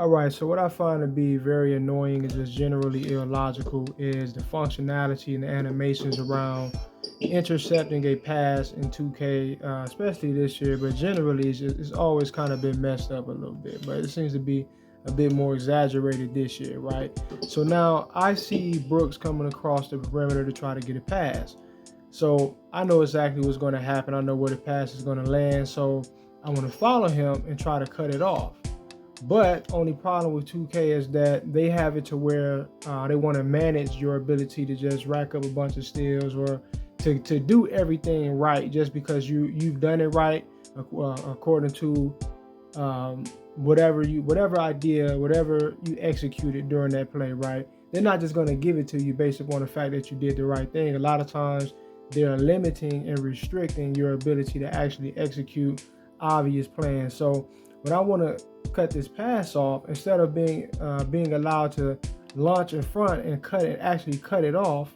All right, so what I find to be very annoying is just generally illogical is the functionality and the animations around intercepting a pass in 2K, especially this year, but generally it's always kind of been messed up a little bit, but it seems to be a bit more exaggerated this year, right? So now I see Brooks coming across the perimeter to try to get a pass. So I know exactly what's going to happen. I know where the pass is going to land. So I want to follow him and try to cut it off. But only problem with 2K is that they have it to where they want to manage your ability to just rack up a bunch of steals or to do everything right just because you've done it right according to whatever idea, whatever you executed during that play, right? They're not just going to give it to you based upon the fact that you did the right thing. A lot of times they're limiting and restricting your ability to actually execute obvious plans. So when I want to cut this pass off, instead of being allowed to launch in front and actually cut it off,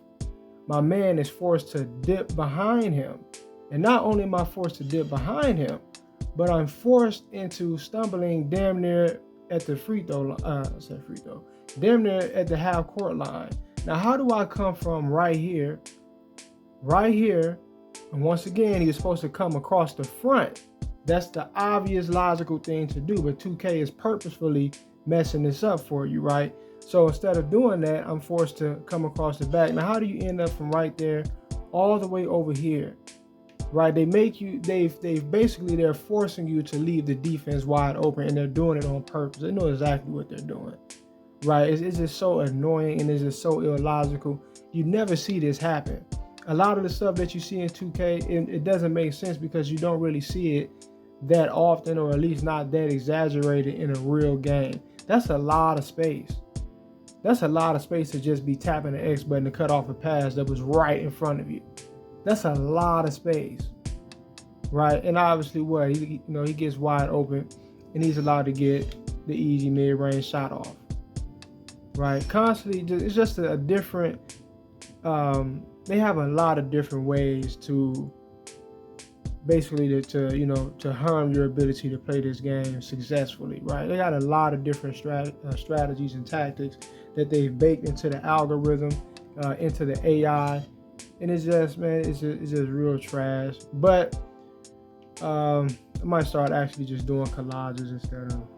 my man is forced to dip behind him. And not only am I forced to dip behind him, but I'm forced into stumbling damn near at the damn near at the half court line. Now, how do I come from right here, and once again, he was supposed to come across the front. That's the obvious logical thing to do, but 2K is purposefully messing this up for you, right? So instead of doing that, I'm forced to come across the back. Now, how do you end up from right there all the way over here, right? They're forcing you to leave the defense wide open, and they're doing it on purpose. They know exactly what they're doing, right? It's just so annoying and it's just so illogical. You never see this happen. A lot of the stuff that you see in 2K, it doesn't make sense because you don't really see it that often, or at least not that exaggerated in a real game. That's a lot of space. That's a lot of space to just be tapping the X button to cut off a pass that was right in front of you. That's a lot of space, right? And obviously, he gets wide open, and he's allowed to get the easy mid-range shot off, right? Constantly, it's just a different. They have a lot of different ways to basically to harm your ability to play this game successfully, right? They got a lot of different strategies and tactics that they've baked into the algorithm, into the AI, and it's just real trash. But I might start actually just doing collages instead of